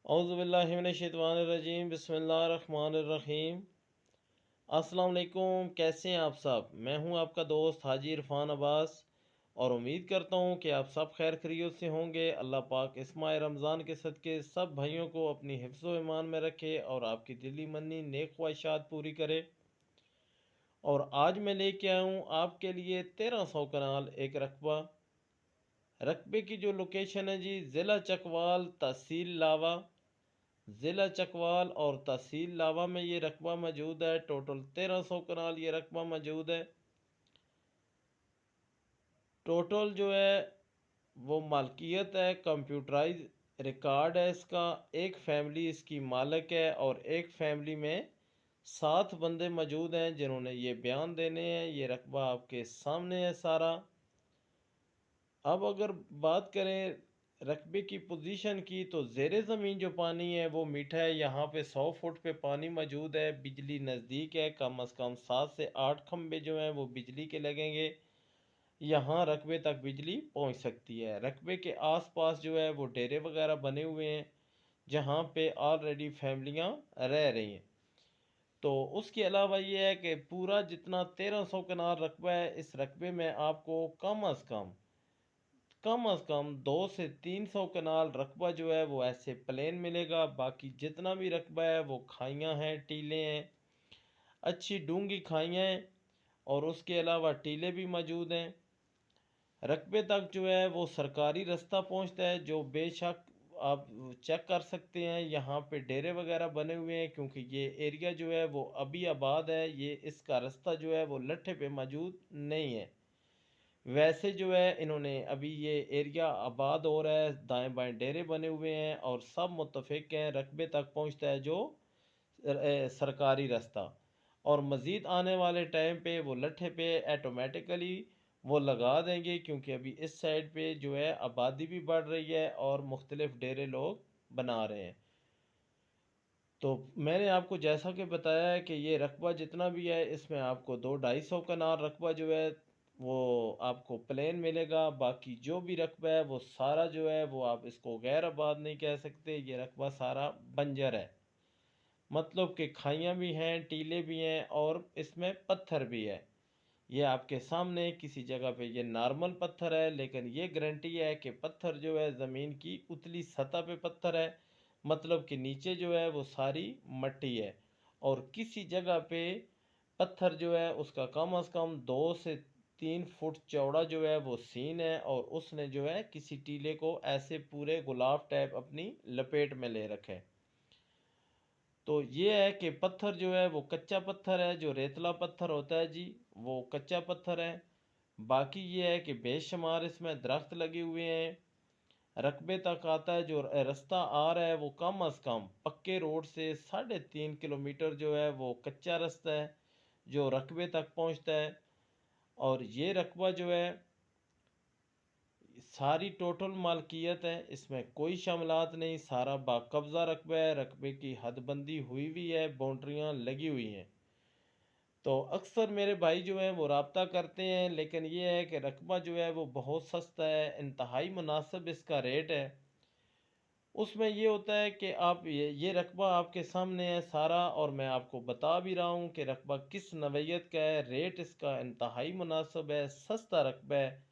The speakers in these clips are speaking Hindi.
औज़ुबिल्लाहिमिनश्शैतानिर्रजीम बिस्मिल्लाहिर्रहमानिर्रहीम। अस्सलाम वालेकुम, कैसे हैं आप सब। मैं हूं आपका दोस्त हाजी इरफान अब्बास और उम्मीद करता हूं कि आप सब खैर खैरियत से होंगे। अल्लाह पाक इस माह रमज़ान के सदक़े सब भाइयों को अपनी हिफ्ज़ व ईमान में रखे और आपकी दिली मन्नी नेक ख्वाहिशात पूरी करे। और आज मैं लेके आया हूँ आपके लिए 1300 कनाल एक रकबा। रकबे की जो लोकेशन है जी, ज़िला चकवाल, तहसील लावा। ज़िला चकवाल और तहसील लावा में ये रकबा मौजूद है। टोटल 1300 कनाल ये रकबा मौजूद है। टोटल जो है वो मालकियत है, कंप्यूटराइज रिकॉर्ड है इसका। एक फैमिली इसकी मालिक है और एक फैमिली में 7 बंदे मौजूद हैं जिन्होंने ये बयान देने हैं। ये रकबा आपके सामने है सारा। अब अगर बात करें रकबे की पोजीशन की, तो ज़ेरे ज़मीन जो पानी है वो मीठा है। यहाँ पे 100 फुट पे पानी मौजूद है। बिजली नज़दीक है, कम अज़ कम 7 से 8 खंबे जो हैं वो बिजली के लगेंगे। यहाँ रकबे तक बिजली पहुँच सकती है। रकबे के आसपास जो है वो डेरे वगैरह बने हुए हैं जहाँ पे ऑलरेडी फैमिलियाँ रह रही हैं। तो उसके अलावा ये है कि पूरा जितना 1300 कनाल रकबा है, इस रकबे में आपको कम 2 से 300 कनाल रकबा जो है वो ऐसे प्लेन मिलेगा। बाकी जितना भी रकबा है वो खाइयाँ हैं, टीले हैं, अच्छी डूंगी खाइयाँ हैं और उसके अलावा टीले भी मौजूद हैं। रकबे तक जो है वो सरकारी रास्ता पहुंचता है, जो बेशक आप चेक कर सकते हैं। यहाँ पे डेरे वगैरह बने हुए हैं क्योंकि ये एरिया जो है वो अभी आबाद है। ये इसका रास्ता जो है वो लट्ठे पे मौजूद नहीं है। वैसे जो है इन्होंने अभी ये एरिया आबाद हो रहा है, दाएं बाएं डेरे बने हुए हैं और सब मुत्तफिक हैं। रकबे तक पहुंचता है जो सरकारी रास्ता। और मज़ीद आने वाले टाइम पे वो लट्ठे पे ऑटोमेटिकली वो लगा देंगे क्योंकि अभी इस साइड पे जो है आबादी भी बढ़ रही है और मुख्तलिफ डेरे लोग बना रहे हैं। तो मैंने आपको जैसा कि बताया है कि ये रकबा जितना भी है इसमें आपको 2-250 कनाल रकबा जो है वो आपको प्लेन मिलेगा। बाकी जो भी रकबा है वो सारा जो है वो आप इसको गैर आबाद नहीं कह सकते। ये रकबा सारा बंजर है, मतलब कि खाइयाँ भी हैं, टीले भी हैं और इसमें पत्थर भी है। ये आपके सामने किसी जगह पे ये नॉर्मल पत्थर है, लेकिन ये गारंटी है कि पत्थर जो है ज़मीन की उतली सतह पे पत्थर है, मतलब कि नीचे जो है वो सारी मट्टी है। और किसी जगह पे पत्थर जो है उसका कम अज़ कम 2 से 3 फुट चौड़ा जो है वो सीन है और उसने जो है किसी टीले को ऐसे पूरे गुलाब टाइप अपनी लपेट में ले रखे है। तो ये है कि पत्थर जो है वो कच्चा पत्थर है, जो रेतला पत्थर होता है जी वो कच्चा पत्थर है। बाकी ये है कि बेशुमार इसमें दरख्त लगे हुए हैं। रकबे तक आता है जो रास्ता आ रहा है वो कम अज़ कम पक्के रोड से 3.5 किलोमीटर जो है वो कच्चा रास्ता है जो रकबे तक पहुंचता है। और ये रकबा जो है सारी टोटल मालकियत है, इसमें कोई शामिलात नहीं, सारा बाकब्ज़ा रकबा है। रकबे की हदबंदी हुई हुई है, बाउंड्रियाँ लगी हुई हैं। तो अक्सर मेरे भाई जो हैं वो रब्ता करते हैं, लेकिन ये है कि रकबा जो है वो बहुत सस्ता है, इंतहाई मुनासिब इसका रेट है। उसमें ये होता है कि आप ये रकबा आपके सामने है सारा और मैं आपको बता भी रहा हूँ कि रकबा किस नवैयत का है। रेट इसका इंतहाई मुनासिब है, सस्ता रकबा है।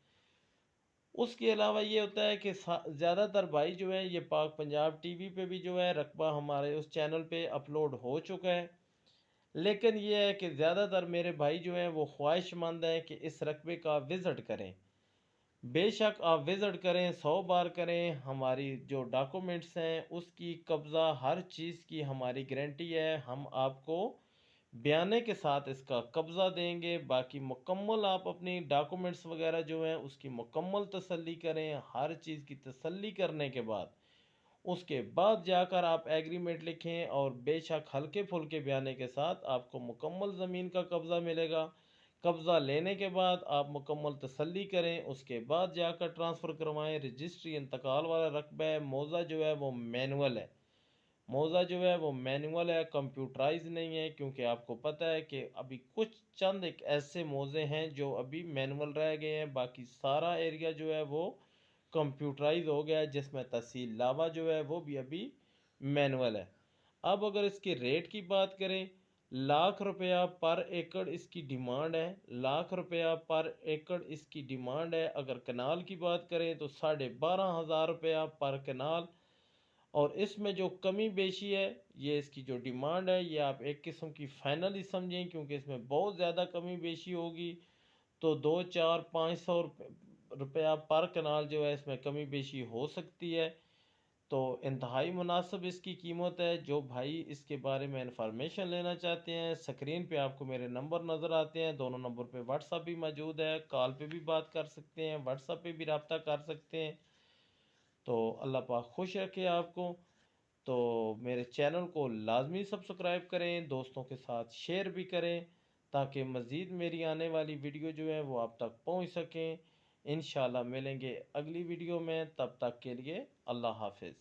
उसके अलावा ये होता है कि ज़्यादातर भाई जो है ये पाक पंजाब टीवी पे भी जो है रकबा हमारे उस चैनल पे अपलोड हो चुका है। लेकिन ये है कि ज़्यादातर मेरे भाई जो हैं वो ख्वाहिशमंद हैं कि इस रकबे का विज़िट करें। बेशक आप विज़िट करें, 100 बार करें, हमारी जो डॉक्यूमेंट्स हैं उसकी कब्ज़ा हर चीज़ की हमारी गारंटी है। हम आपको बयाने के साथ इसका कब्ज़ा देंगे। बाकी मुकम्मल आप अपनी डॉक्यूमेंट्स वगैरह जो हैं उसकी मुकम्मल तसल्ली करें। हर चीज़ की तसल्ली करने के बाद उसके बाद जाकर आप एग्रीमेंट लिखें और बेशक हल्के फुल्के बयाने के साथ आपको मुकम्मल ज़मीन का कब्ज़ा मिलेगा। कब्ज़ा लेने के बाद आप मुकम्मल तसल्ली करें, उसके बाद जाकर ट्रांसफ़र करवाएं। रजिस्ट्री इंतकाल वाला रकबा है। मौज़ा जो है वो मैनुअल है। मौज़ा जो है वो मैनुअल है, कंप्यूटराइज नहीं है, क्योंकि आपको पता है कि अभी कुछ चंद एक ऐसे मौज़े हैं जो अभी मैनुअल रह गए हैं। बाकी सारा एरिया जो है वो कंप्यूटराइज हो गया है, जिसमें तहसील लावा जो है वो भी अभी मैनुअल है। अब अगर इसके रेट की बात करें, लाख रुपया पर एकड़ इसकी डिमांड है, लाख रुपया पर एकड़ इसकी डिमांड है। अगर कनाल की बात करें तो 12,500 रुपया पर कनाल। और इसमें जो कमी बेशी है, ये इसकी जो डिमांड है, ये आप एक किस्म की फाइनल ही समझें, क्योंकि इसमें बहुत ज़्यादा कमी बेशी होगी। तो 2, 4, 500 रुपया पर कनाल जो है इसमें कमी बेशी हो सकती है। तो इंतहाई मुनासिब इसकी कीमत है। जो भाई इसके बारे में इंफॉर्मेशन लेना चाहते हैं, स्क्रीन पे आपको मेरे नंबर नज़र आते हैं, दोनों नंबर पे व्हाट्सअप भी मौजूद है, कॉल पे भी बात कर सकते हैं, व्हाट्सअप पे भी रब्ता कर सकते हैं। तो अल्लाह पाक खुश रखे आपको। तो मेरे चैनल को लाजमी सब्सक्राइब करें, दोस्तों के साथ शेयर भी करें, ताकि मज़ीद मेरी आने वाली वीडियो जो है वो आप तक पहुंच सकें। इंशाल्लाह मिलेंगे अगली वीडियो में, तब तक के लिए अल्लाह हाफिज़।